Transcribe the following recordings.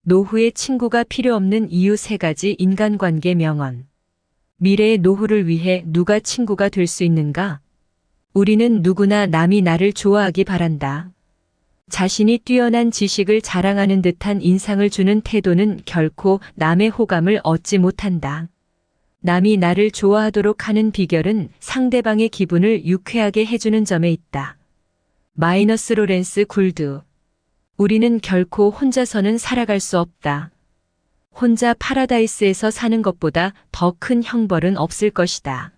노후에 친구가 필요 없는 이유 3가지 인간관계 명언. 미래의 노후를 위해 누가 친구가 될 수 있는가? 우리는 누구나 남이 나를 좋아하기 바란다. 자신이 뛰어난 지식을 자랑하는 듯한 인상을 주는 태도는 결코 남의 호감을 얻지 못한다. 남이 나를 좋아하도록 하는 비결은 상대방의 기분을 유쾌하게 해주는 점에 있다. 마이너스 로렌스 굴드. 우리는 결코 혼자서는 살아갈 수 없다. 혼자 파라다이스에서 사는 것보다 더 큰 형벌은 없을 것이다.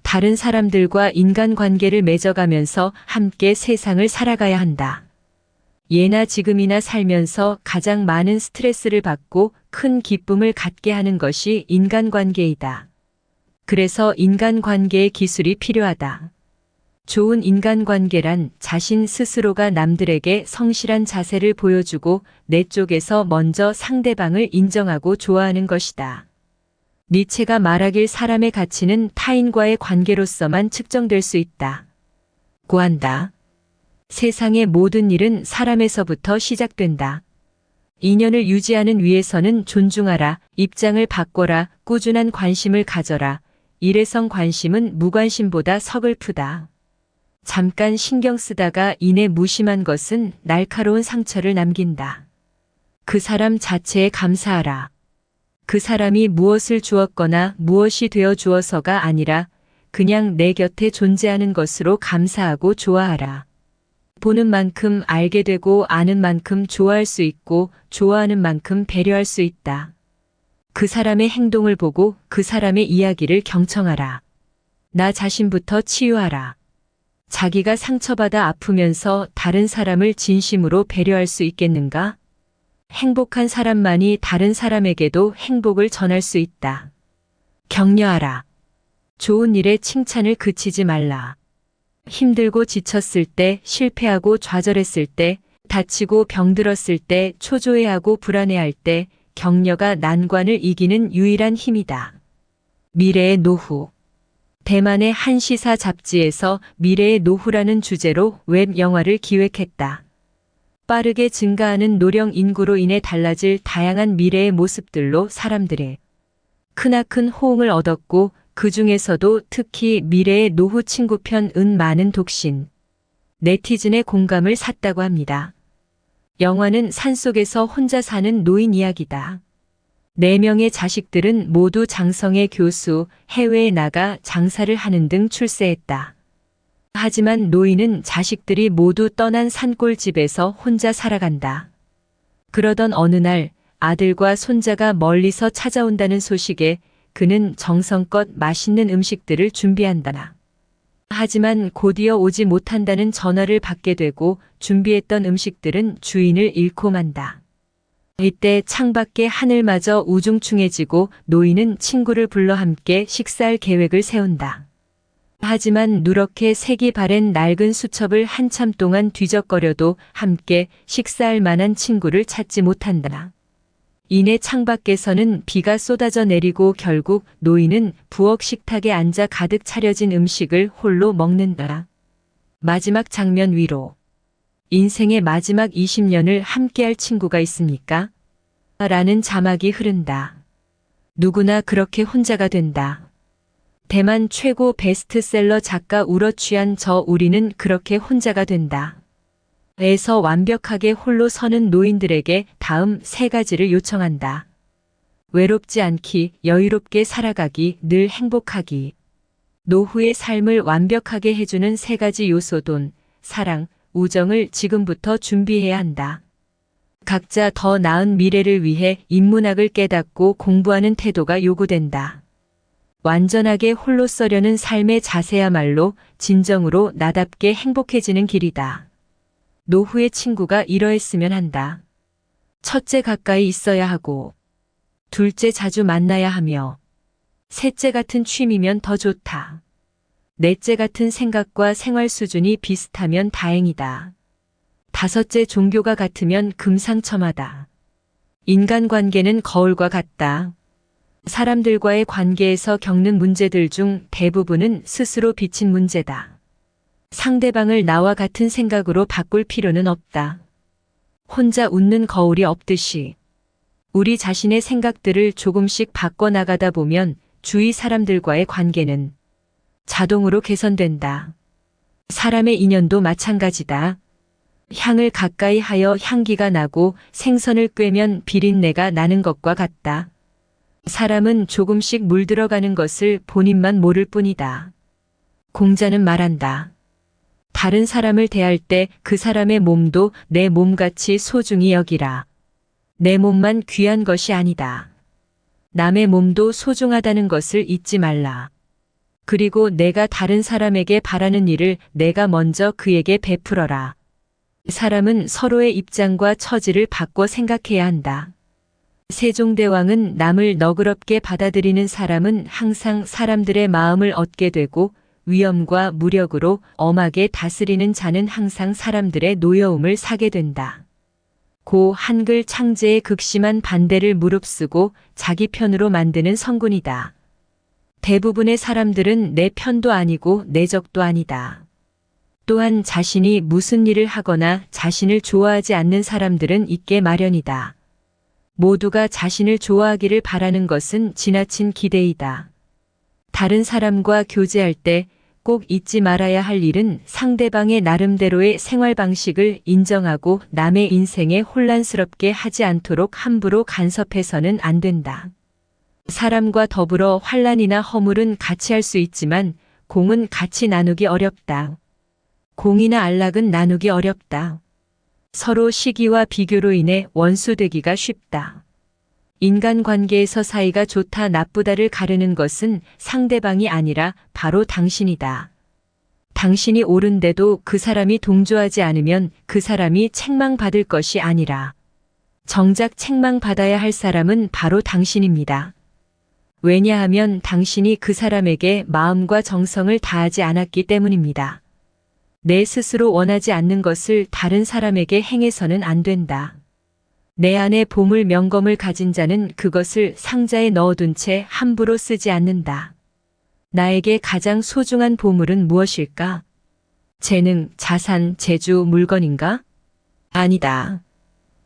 다른 사람들과 인간관계를 맺어가면서 함께 세상을 살아가야 한다. 예나 지금이나 살면서 가장 많은 스트레스를 받고 큰 기쁨을 갖게 하는 것이 인간관계이다. 그래서 인간관계의 기술이 필요하다. 좋은 인간관계란 자신 스스로가 남들에게 성실한 자세를 보여주고 내 쪽에서 먼저 상대방을 인정하고 좋아하는 것이다. 니체가 말하길 사람의 가치는 타인과의 관계로서만 측정될 수 있다. 고한다. 세상의 모든 일은 사람에서부터 시작된다. 인연을 유지하는 위해서는 존중하라, 입장을 바꿔라, 꾸준한 관심을 가져라. 일회성 관심은 무관심보다 서글프다. 잠깐 신경 쓰다가 이내 무심한 것은 날카로운 상처를 남긴다. 그 사람 자체에 감사하라. 그 사람이 무엇을 주었거나 무엇이 되어 주어서가 아니라 그냥 내 곁에 존재하는 것으로 감사하고 좋아하라. 보는 만큼 알게 되고 아는 만큼 좋아할 수 있고 좋아하는 만큼 배려할 수 있다. 그 사람의 행동을 보고 그 사람의 이야기를 경청하라. 나 자신부터 치유하라. 자기가 상처받아 아프면서 다른 사람을 진심으로 배려할 수 있겠는가? 행복한 사람만이 다른 사람에게도 행복을 전할 수 있다. 격려하라. 좋은 일에 칭찬을 그치지 말라. 힘들고 지쳤을 때, 실패하고 좌절했을 때, 다치고 병들었을 때, 초조해하고 불안해할 때, 격려가 난관을 이기는 유일한 힘이다. 미래의 노후. 대만의 한 시사 잡지에서 미래의 노후라는 주제로 웹 영화를 기획했다. 빠르게 증가하는 노령 인구로 인해 달라질 다양한 미래의 모습들로 사람들의 크나큰 호응을 얻었고 그 중에서도 특히 미래의 노후 친구편은 많은 독신, 네티즌의 공감을 샀다고 합니다. 영화는 산속에서 혼자 사는 노인 이야기다. 4명의 자식들은 모두 장성의 교수, 해외에 나가 장사를 하는 등 출세했다. 하지만 노인은 자식들이 모두 떠난 산골집에서 혼자 살아간다. 그러던 어느 날 아들과 손자가 멀리서 찾아온다는 소식에 그는 정성껏 맛있는 음식들을 준비한다. 하지만 곧이어 오지 못한다는 전화를 받게 되고 준비했던 음식들은 주인을 잃고 만다. 이때 창밖의 하늘마저 우중충해지고 노인은 친구를 불러 함께 식사할 계획을 세운다. 하지만 누렇게 색이 바랜 낡은 수첩을 한참 동안 뒤적거려도 함께 식사할 만한 친구를 찾지 못한다. 이내 창밖에서는 비가 쏟아져 내리고 결국 노인은 부엌 식탁에 앉아 가득 차려진 음식을 홀로 먹는다. 마지막 장면 위로. 인생의 마지막 20년을 함께할 친구가 있습니까? 라는 자막이 흐른다. 누구나 그렇게 혼자가 된다. 대만 최고 베스트셀러 작가 우러취한 저 우리는 그렇게 혼자가 된다. 에서 완벽하게 홀로 서는 노인들에게 다음 3가지를 요청한다. 외롭지 않기, 여유롭게 살아가기, 늘 행복하기. 노후의 삶을 완벽하게 해주는 3가지 요소 돈, 사랑, 우정을 지금부터 준비해야 한다. 각자 더 나은 미래를 위해 인문학을 깨닫고 공부하는 태도가 요구된다. 완전하게 홀로 서려는 삶의 자세야말로 진정으로 나답게 행복해지는 길이다. 노후의 친구가 이러했으면 한다. 첫째 가까이 있어야 하고, 둘째 자주 만나야 하며, 셋째 같은 취미면 더 좋다. 넷째 같은 생각과 생활 수준이 비슷하면 다행이다. 다섯째 종교가 같으면 금상첨화다. 인간관계는 거울과 같다. 사람들과의 관계에서 겪는 문제들 중 대부분은 스스로 빚힌 문제다. 상대방을 나와 같은 생각으로 바꿀 필요는 없다. 혼자 웃는 거울이 없듯이 우리 자신의 생각들을 조금씩 바꿔나가다 보면 주위 사람들과의 관계는 자동으로 개선된다. 사람의 인연도 마찬가지다. 향을 가까이 하여 향기가 나고 생선을 꿰면 비린내가 나는 것과 같다. 사람은 조금씩 물들어가는 것을 본인만 모를 뿐이다. 공자는 말한다. 다른 사람을 대할 때 그 사람의 몸도 내 몸같이 소중히 여기라. 내 몸만 귀한 것이 아니다. 남의 몸도 소중하다는 것을 잊지 말라. 그리고 내가 다른 사람에게 바라는 일을 내가 먼저 그에게 베풀어라. 사람은 서로의 입장과 처지를 바꿔 생각해야 한다. 세종대왕은 남을 너그럽게 받아들이는 사람은 항상 사람들의 마음을 얻게 되고 위엄과 무력으로 엄하게 다스리는 자는 항상 사람들의 노여움을 사게 된다. 고 한글 창제의 극심한 반대를 무릅쓰고 자기 편으로 만드는 성군이다. 대부분의 사람들은 내 편도 아니고 내 적도 아니다. 또한 자신이 무슨 일을 하거나 자신을 좋아하지 않는 사람들은 있게 마련이다. 모두가 자신을 좋아하기를 바라는 것은 지나친 기대이다. 다른 사람과 교제할 때 꼭 잊지 말아야 할 일은 상대방의 나름대로의 생활 방식을 인정하고 남의 인생에 혼란스럽게 하지 않도록 함부로 간섭해서는 안 된다. 사람과 더불어 환란이나 허물은 같이 할 수 있지만 공은 같이 나누기 어렵다. 공이나 안락은 나누기 어렵다. 서로 시기와 비교로 인해 원수되기가 쉽다. 인간관계에서 사이가 좋다 나쁘다를 가르는 것은 상대방이 아니라 바로 당신이다. 당신이 옳은데도 그 사람이 동조하지 않으면 그 사람이 책망받을 것이 아니라 정작 책망받아야 할 사람은 바로 당신입니다. 왜냐하면 당신이 그 사람에게 마음과 정성을 다하지 않았기 때문입니다. 내 스스로 원하지 않는 것을 다른 사람에게 행해서는 안 된다. 내 안에 보물 명검을 가진 자는 그것을 상자에 넣어둔 채 함부로 쓰지 않는다. 나에게 가장 소중한 보물은 무엇일까? 재능, 자산, 재주, 물건인가? 아니다.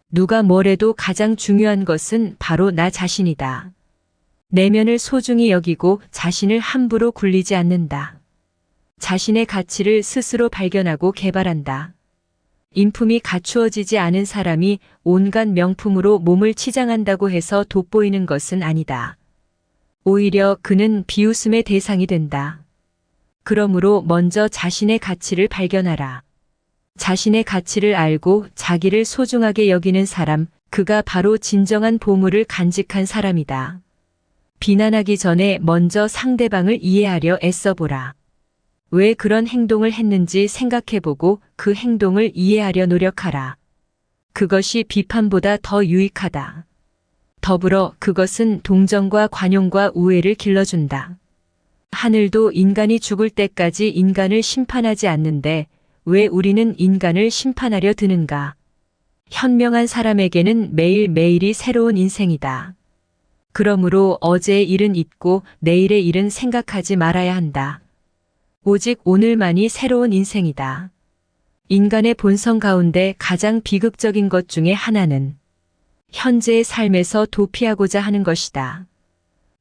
누가 뭐래도 가장 중요한 것은 바로 나 자신이다. 내면을 소중히 여기고 자신을 함부로 굴리지 않는다. 자신의 가치를 스스로 발견하고 개발한다. 인품이 갖추어지지 않은 사람이 온갖 명품으로 몸을 치장한다고 해서 돋보이는 것은 아니다. 오히려 그는 비웃음의 대상이 된다. 그러므로 먼저 자신의 가치를 발견하라. 자신의 가치를 알고 자기를 소중하게 여기는 사람, 그가 바로 진정한 보물을 간직한 사람이다. 비난하기 전에 먼저 상대방을 이해하려 애써보라. 왜 그런 행동을 했는지 생각해보고 그 행동을 이해하려 노력하라. 그것이 비판보다 더 유익하다. 더불어 그것은 동정과 관용과 우애를 길러준다. 하늘도 인간이 죽을 때까지 인간을 심판하지 않는데 왜 우리는 인간을 심판하려 드는가? 현명한 사람에게는 매일매일이 새로운 인생이다. 그러므로 어제의 일은 잊고 내일의 일은 생각하지 말아야 한다. 오직 오늘만이 새로운 인생이다. 인간의 본성 가운데 가장 비극적인 것 중에 하나는 현재의 삶에서 도피하고자 하는 것이다.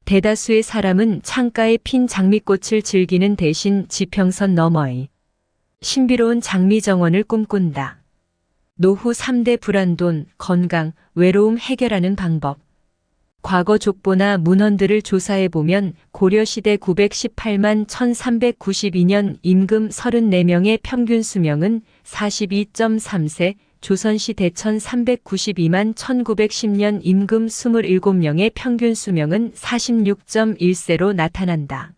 대다수의 사람은 창가에 핀 장미꽃을 즐기는 대신 지평선 너머의 신비로운 장미정원을 꿈꾼다. 노후 3대 불안돈, 건강, 외로움 해결하는 방법. 과거 족보나 문헌들을 조사해보면 고려시대 918만 1392년 임금 34명의 평균 수명은 42.3세, 조선시대 1392만 1910년 임금 27명의 평균 수명은 46.1세로 나타난다.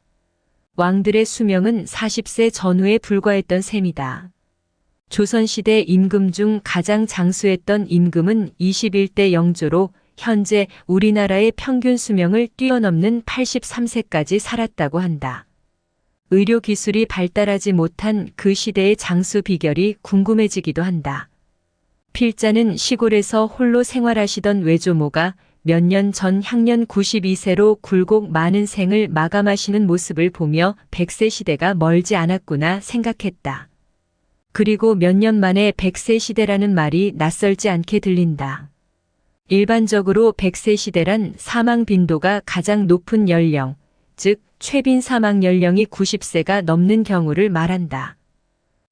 왕들의 수명은 40세 전후에 불과했던 셈이다. 조선시대 임금 중 가장 장수했던 임금은 21대 영조로 현재 우리나라의 평균 수명을 뛰어넘는 83세까지 살았다고 한다. 의료 기술이 발달하지 못한 그 시대의 장수 비결이 궁금해지기도 한다. 필자는 시골에서 홀로 생활하시던 외조모가 몇 년 전 향년 92세로 굴곡 많은 생을 마감하시는 모습을 보며 100세 시대가 멀지 않았구나 생각했다. 그리고 몇 년 만에 100세 시대라는 말이 낯설지 않게 들린다. 일반적으로 100세 시대란 사망 빈도가 가장 높은 연령, 즉 최빈 사망 연령이 90세가 넘는 경우를 말한다.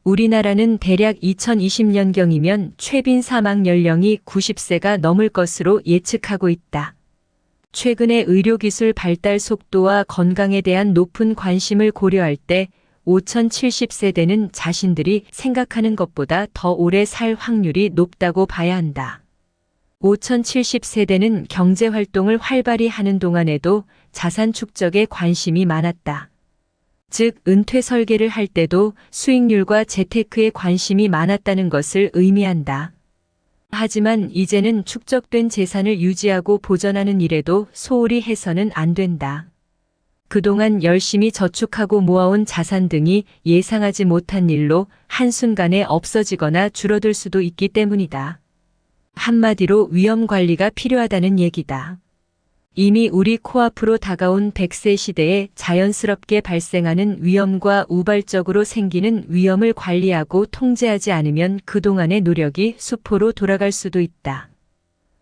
우리나라는 대략 2020년경이면 최빈 사망 연령이 90세가 넘을 것으로 예측하고 있다. 최근의 의료기술 발달 속도와 건강에 대한 높은 관심을 고려할 때 5070세대는 자신들이 생각하는 것보다 더 오래 살 확률이 높다고 봐야 한다. 5070세대는 경제활동을 활발히 하는 동안에도 자산 축적에 관심이 많았다. 즉, 은퇴 설계를 할 때도 수익률과 재테크에 관심이 많았다는 것을 의미한다. 하지만 이제는 축적된 재산을 유지하고 보전하는 일에도 소홀히 해서는 안 된다. 그동안 열심히 저축하고 모아온 자산 등이 예상하지 못한 일로 한순간에 없어지거나 줄어들 수도 있기 때문이다. 한마디로 위험 관리가 필요하다는 얘기다. 이미 우리 코앞으로 다가온 100세 시대에 자연스럽게 발생하는 위험과 우발적으로 생기는 위험을 관리하고 통제하지 않으면 그동안의 노력이 수포로 돌아갈 수도 있다.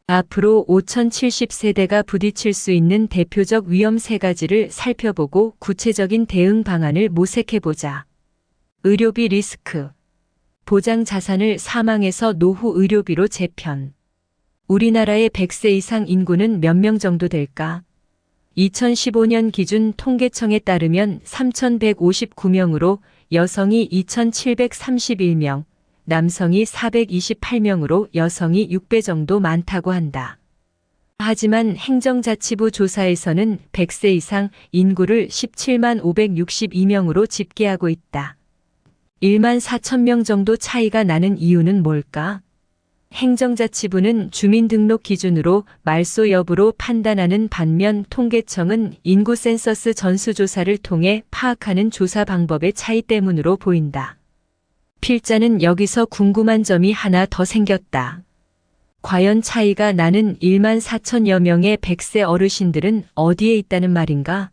앞으로 5070세대가 부딪힐 수 있는 대표적 위험 3가지를 살펴보고 구체적인 대응 방안을 모색해보자. 의료비 리스크. 보장 자산을 사망에서 노후 의료비로 재편. 우리나라의 100세 이상 인구는 몇 명 정도 될까? 2015년 기준 통계청에 따르면 3,159명으로 여성이 2,731명, 남성이 428명으로 여성이 6배 정도 많다고 한다. 하지만 행정자치부 조사에서는 100세 이상 인구를 17만 562명으로 집계하고 있다. 1만 4천 명 정도 차이가 나는 이유는 뭘까? 행정자치부는 주민등록 기준으로 말소 여부로 판단하는 반면 통계청은 인구 센서스 전수조사를 통해 파악하는 조사 방법의 차이 때문으로 보인다. 필자는 여기서 궁금한 점이 하나 더 생겼다. 과연 차이가 나는 1만 4천여 명의 100세 어르신들은 어디에 있다는 말인가?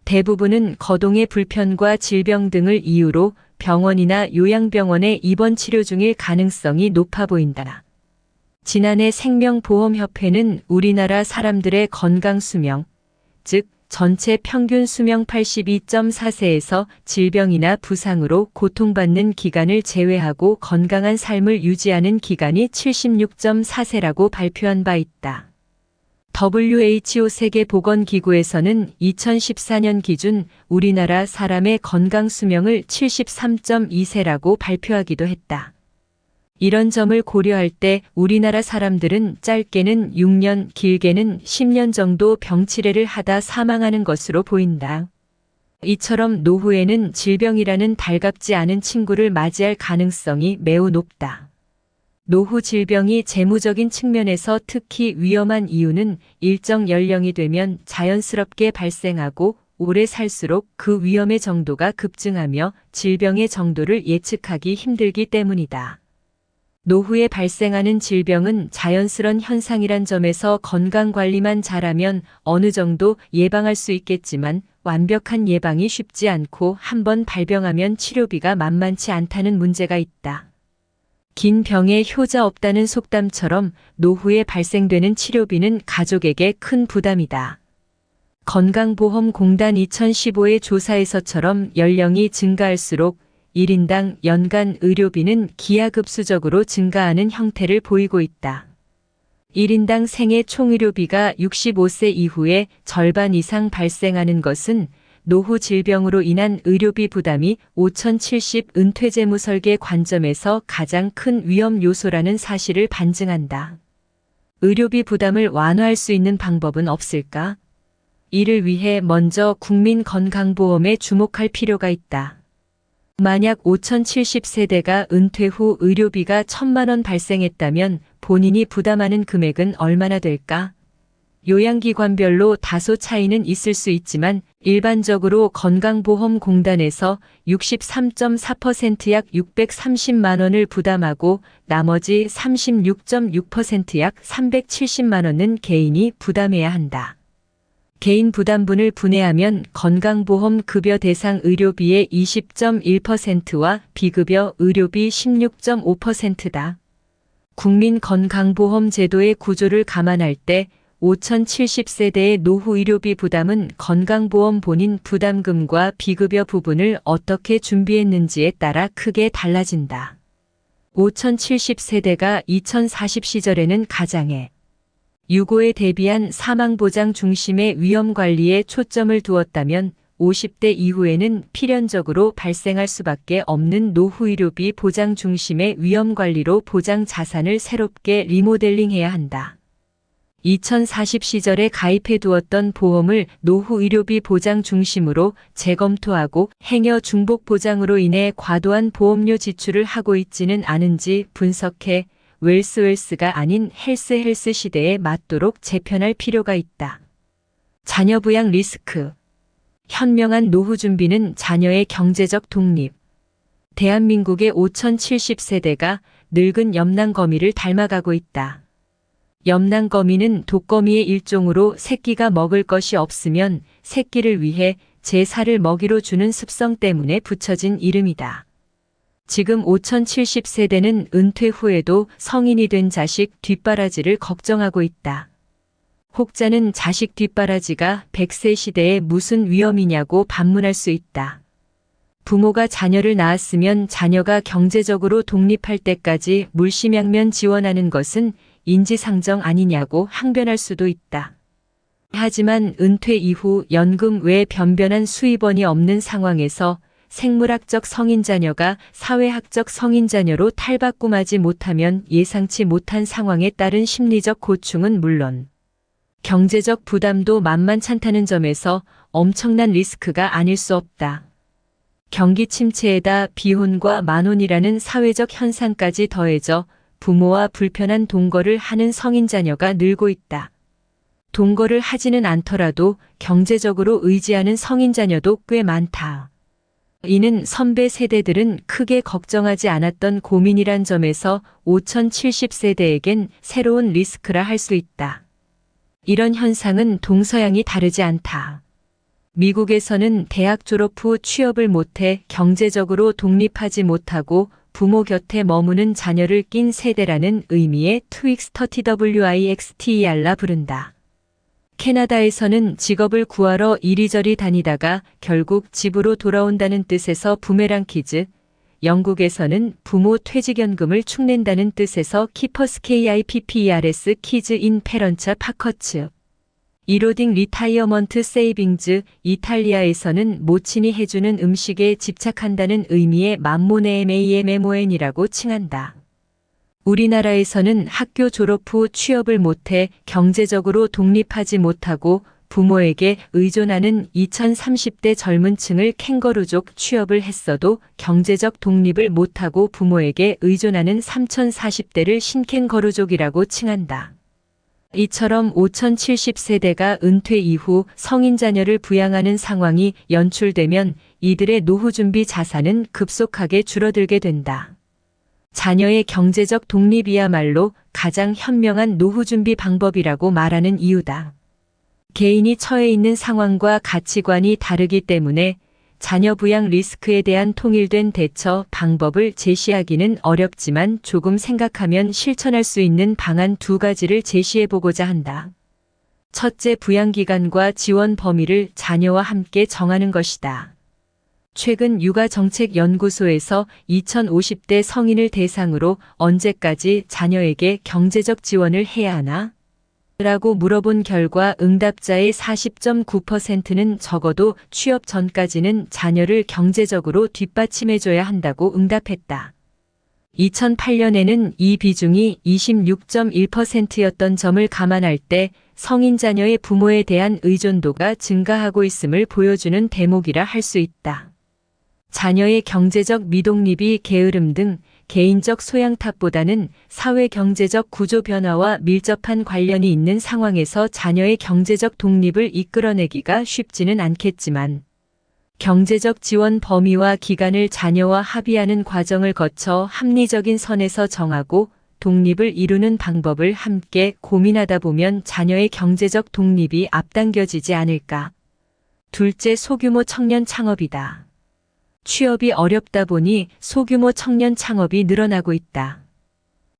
대부분은 거동의 불편과 질병 등을 이유로 병원이나 요양병원에 입원 치료 중일 가능성이 높아 보인다. 지난해 생명보험협회는 우리나라 사람들의 건강 수명, 즉 전체 평균 수명 82.4세에서 질병이나 부상으로 고통받는 기간을 제외하고 건강한 삶을 유지하는 기간이 76.4세라고 발표한 바 있다. WHO 세계보건기구에서는 2014년 기준 우리나라 사람의 건강 수명을 73.2세라고 발표하기도 했다. 이런 점을 고려할 때 우리나라 사람들은 짧게는 6년, 길게는 10년 정도 병치레를 하다 사망하는 것으로 보인다. 이처럼 노후에는 질병이라는 달갑지 않은 친구를 맞이할 가능성이 매우 높다. 노후 질병이 재무적인 측면에서 특히 위험한 이유는 일정 연령이 되면 자연스럽게 발생하고 오래 살수록 그 위험의 정도가 급증하며 질병의 정도를 예측하기 힘들기 때문이다. 노후에 발생하는 질병은 자연스런 현상이란 점에서 건강관리만 잘하면 어느 정도 예방할 수 있겠지만 완벽한 예방이 쉽지 않고 한번 발병하면 치료비가 만만치 않다는 문제가 있다. 긴 병에 효자 없다는 속담처럼 노후에 발생되는 치료비는 가족에게 큰 부담이다. 건강보험공단 2015의 조사에서처럼 연령이 증가할수록 1인당 연간 의료비는 기하급수적으로 증가하는 형태를 보이고 있다. 1인당 생애 총의료비가 65세 이후에 절반 이상 발생하는 것은 노후 질병으로 인한 의료비 부담이 5070 은퇴재무 설계 관점에서 가장 큰 위험 요소라는 사실을 반증한다. 의료비 부담을 완화할 수 있는 방법은 없을까? 이를 위해 먼저 국민건강보험에 주목할 필요가 있다. 만약 5070세대가 은퇴 후 의료비가 1,000만 원 발생했다면 본인이 부담하는 금액은 얼마나 될까? 요양기관별로 다소 차이는 있을 수 있지만 일반적으로 건강보험공단에서 63.4% 약 630만 원을 부담하고 나머지 36.6% 약 370만 원은 개인이 부담해야 한다. 개인 부담분을 분해하면 건강보험 급여 대상 의료비의 20.1%와 비급여 의료비 16.5%다. 국민건강보험 제도의 구조를 감안할 때 5070세대의 노후 의료비 부담은 건강보험 본인 부담금과 비급여 부분을 어떻게 준비했는지에 따라 크게 달라진다. 5070세대가 2040 시절에는 가장의 유고에 대비한 사망보장 중심의 위험관리에 초점을 두었다면 50대 이후에는 필연적으로 발생할 수밖에 없는 노후의료비 보장 중심의 위험관리로 보장 자산을 새롭게 리모델링해야 한다. 2040 시절에 가입해 두었던 보험을 노후의료비 보장 중심으로 재검토하고 행여 중복 보장으로 인해 과도한 보험료 지출을 하고 있지는 않은지 분석해 웰스가 아닌 헬스 시대에 맞도록 재편할 필요가 있다. 자녀 부양 리스크. 현명한 노후 준비는 자녀의 경제적 독립. 대한민국의 5070세대가 늙은 염난거미를 닮아가고 있다. 염난거미는 독거미의 일종으로 새끼가 먹을 것이 없으면 새끼를 위해 제 살을 먹이로 주는 습성 때문에 붙여진 이름이다. 지금 5070세대는 은퇴 후에도 성인이 된 자식 뒷바라지를 걱정하고 있다. 혹자는 자식 뒷바라지가 100세 시대에 무슨 위험이냐고 반문할 수 있다. 부모가 자녀를 낳았으면 자녀가 경제적으로 독립할 때까지 물심양면 지원하는 것은 인지상정 아니냐고 항변할 수도 있다. 하지만 은퇴 이후 연금 외 변변한 수입원이 없는 상황에서 생물학적 성인자녀가 사회학적 성인자녀로 탈바꿈하지 못하면 예상치 못한 상황에 따른 심리적 고충은 물론 경제적 부담도 만만찮다는 점에서 엄청난 리스크가 아닐 수 없다. 경기 침체에다 비혼과 만혼이라는 사회적 현상까지 더해져 부모와 불편한 동거를 하는 성인 자녀가 늘고 있다. 동거를 하지는 않더라도 경제적으로 의지하는 성인 자녀도 꽤 많다. 이는 선배 세대들은 크게 걱정하지 않았던 고민이란 점에서 5070세대에겐 새로운 리스크라 할 수 있다. 이런 현상은 동서양이 다르지 않다. 미국에서는 대학 졸업 후 취업을 못해 경제적으로 독립하지 못하고 부모 곁에 머무는 자녀를 낀 세대라는 의미의 TWIXTER라 부른다. 캐나다에서는 직업을 구하러 이리저리 다니다가 결국 집으로 돌아온다는 뜻에서 부메랑 키즈, 영국에서는 부모 퇴직연금을 축낸다는 뜻에서 키퍼스 KIPPERS 키즈 인 페런차 파커츠, 이로딩 리타이어먼트 세이빙즈, 이탈리아에서는 모친이 해주는 음식에 집착한다는 의미의 맘모네MAMMON이라고 칭한다. 우리나라에서는 학교 졸업 후 취업을 못해 경제적으로 독립하지 못하고 부모에게 의존하는 2030대 젊은 층을 캥거루족, 취업을 했어도 경제적 독립을 못하고 부모에게 의존하는 3040대를 신캥거루족이라고 칭한다. 이처럼 5070세대가 은퇴 이후 성인 자녀를 부양하는 상황이 연출되면 이들의 노후 준비 자산은 급속하게 줄어들게 된다. 자녀의 경제적 독립이야말로 가장 현명한 노후 준비 방법이라고 말하는 이유다. 개인이 처해 있는 상황과 가치관이 다르기 때문에 자녀 부양 리스크에 대한 통일된 대처 방법을 제시하기는 어렵지만 조금 생각하면 실천할 수 있는 방안 두 가지를 제시해보고자 한다. 첫째, 부양기간과 지원 범위를 자녀와 함께 정하는 것이다. 최근 육아정책연구소에서 2050대 성인을 대상으로 언제까지 자녀에게 경제적 지원을 해야 하나? 라고 물어본 결과 응답자의 40.9%는 적어도 취업 전까지는 자녀를 경제적으로 뒷받침해줘야 한다고 응답했다. 2008년에는 이 비중이 26.1%였던 점을 감안할 때 성인 자녀의 부모에 대한 의존도가 증가하고 있음을 보여주는 대목이라 할 수 있다. 자녀의 경제적 미독립이 게으름 등 개인적 소양 탓보다는 사회 경제적 구조 변화와 밀접한 관련이 있는 상황에서 자녀의 경제적 독립을 이끌어내기가 쉽지는 않겠지만 경제적 지원 범위와 기간을 자녀와 합의하는 과정을 거쳐 합리적인 선에서 정하고 독립을 이루는 방법을 함께 고민하다 보면 자녀의 경제적 독립이 앞당겨지지 않을까. 둘째, 소규모 청년 창업이다. 취업이 어렵다 보니 소규모 청년 창업이 늘어나고 있다.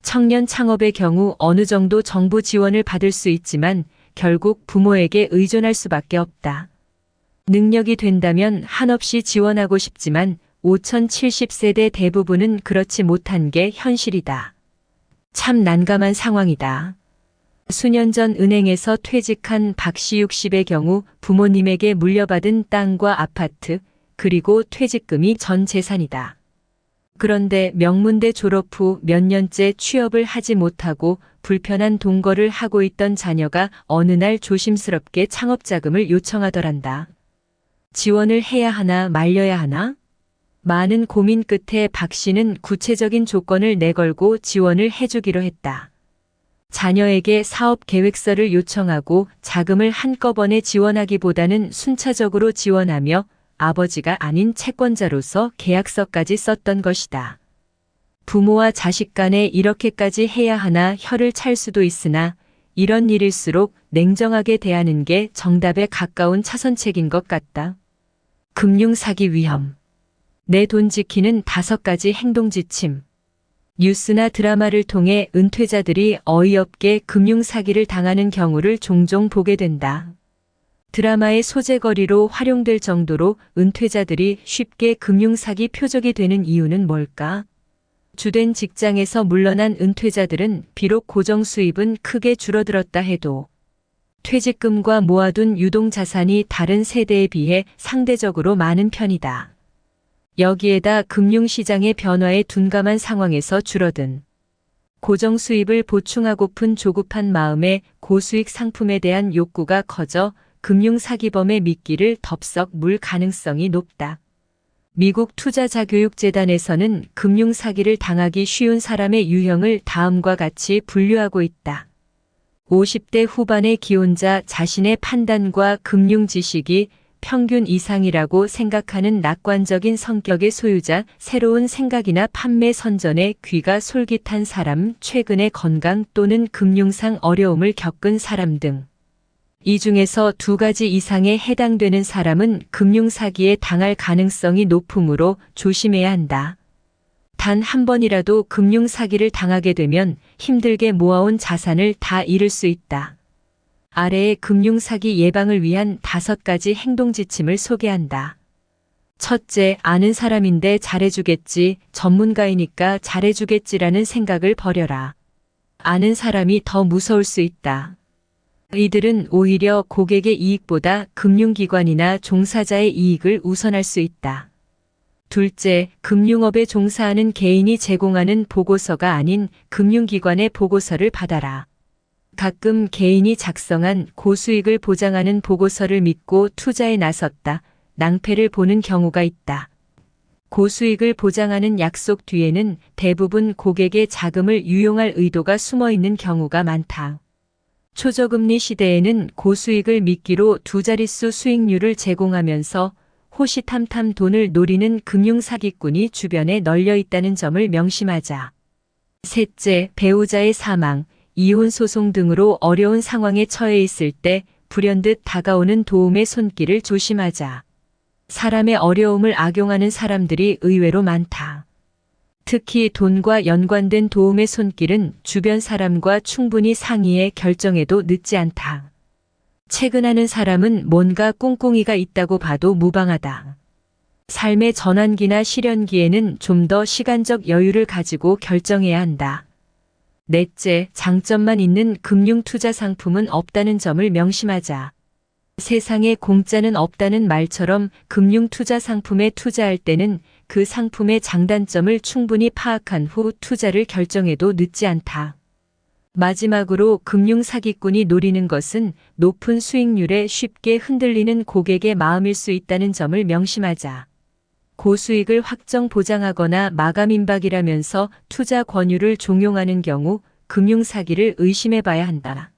청년 창업의 경우 어느 정도 정부 지원을 받을 수 있지만 결국 부모에게 의존할 수밖에 없다. 능력이 된다면 한없이 지원하고 싶지만 5070세대 대부분은 그렇지 못한 게 현실이다. 참 난감한 상황이다. 수년 전 은행에서 퇴직한 박씨 60의 경우 부모님에게 물려받은 땅과 아파트, 그리고 퇴직금이 전 재산이다. 그런데 명문대 졸업 후 몇 년째 취업을 하지 못하고 불편한 동거를 하고 있던 자녀가 어느 날 조심스럽게 창업자금을 요청하더란다. 지원을 해야 하나 말려야 하나? 많은 고민 끝에 박 씨는 구체적인 조건을 내걸고 지원을 해주기로 했다. 자녀에게 사업 계획서를 요청하고 자금을 한꺼번에 지원하기보다는 순차적으로 지원하며 아버지가 아닌 채권자로서 계약서까지 썼던 것이다. 부모와 자식 간에 이렇게까지 해야 하나 혀를 찰 수도 있으나 이런 일일수록 냉정하게 대하는 게 정답에 가까운 차선책인 것 같다. 금융 사기 위험. 내 돈 지키는 5가지 행동 지침. 뉴스나 드라마를 통해 은퇴자들이 어이없게 금융 사기를 당하는 경우를 종종 보게 된다. 드라마의 소재거리로 활용될 정도로 은퇴자들이 쉽게 금융 사기 표적이 되는 이유는 뭘까? 주된 직장에서 물러난 은퇴자들은 비록 고정 수입은 크게 줄어들었다 해도 퇴직금과 모아둔 유동자산이 다른 세대에 비해 상대적으로 많은 편이다. 여기에다 금융시장의 변화에 둔감한 상황에서 줄어든 고정 수입을 보충하고픈 조급한 마음에 고수익 상품에 대한 욕구가 커져 금융사기범의 미끼를 덥석 물 가능성이 높다. 미국 투자자교육재단에서는 금융사기를 당하기 쉬운 사람의 유형을 다음과 같이 분류하고 있다. 50대 후반의 기혼자, 자신의 판단과 금융 지식이 평균 이상이라고 생각하는 낙관적인 성격의 소유자, 새로운 생각이나 판매 선전에 귀가 솔깃한 사람, 최근에 건강 또는 금융상 어려움을 겪은 사람 등. 이 중에서 2가지 이상에 해당되는 사람은 금융사기에 당할 가능성이 높으므로 조심해야 한다. 단 한 번이라도 금융사기를 당하게 되면 힘들게 모아온 자산을 다 잃을 수 있다. 아래의 금융사기 예방을 위한 5가지 행동 지침을 소개한다. 첫째, 아는 사람인데 잘해주겠지, 전문가이니까 잘해주겠지라는 생각을 버려라. 아는 사람이 더 무서울 수 있다. 이들은 오히려 고객의 이익보다 금융기관이나 종사자의 이익을 우선할 수 있다. 둘째, 금융업에 종사하는 개인이 제공하는 보고서가 아닌 금융기관의 보고서를 받아라. 가끔 개인이 작성한 고수익을 보장하는 보고서를 믿고 투자에 나섰다 낭패를 보는 경우가 있다. 고수익을 보장하는 약속 뒤에는 대부분 고객의 자금을 유용할 의도가 숨어 있는 경우가 많다. 초저금리 시대에는 고수익을 미끼로 2자릿수 수익률을 제공하면서 호시탐탐 돈을 노리는 금융사기꾼이 주변에 널려 있다는 점을 명심하자. 셋째, 배우자의 사망, 이혼 소송 등으로 어려운 상황에 처해 있을 때 불현듯 다가오는 도움의 손길을 조심하자. 사람의 어려움을 악용하는 사람들이 의외로 많다. 특히 돈과 연관된 도움의 손길은 주변 사람과 충분히 상의해 결정해도 늦지 않다. 채근하는 사람은 뭔가 꿍꿍이가 있다고 봐도 무방하다. 삶의 전환기나 실현기에는 좀 더 시간적 여유를 가지고 결정해야 한다. 넷째, 장점만 있는 금융투자 상품은 없다는 점을 명심하자. 세상에 공짜는 없다는 말처럼 금융투자 상품에 투자할 때는 그 상품의 장단점을 충분히 파악한 후 투자를 결정해도 늦지 않다. 마지막으로 금융사기꾼이 노리는 것은 높은 수익률에 쉽게 흔들리는 고객의 마음일 수 있다는 점을 명심하자. 고수익을 확정 보장하거나 마감임박이라면서 투자 권유를 종용하는 경우 금융사기를 의심해봐야 한다.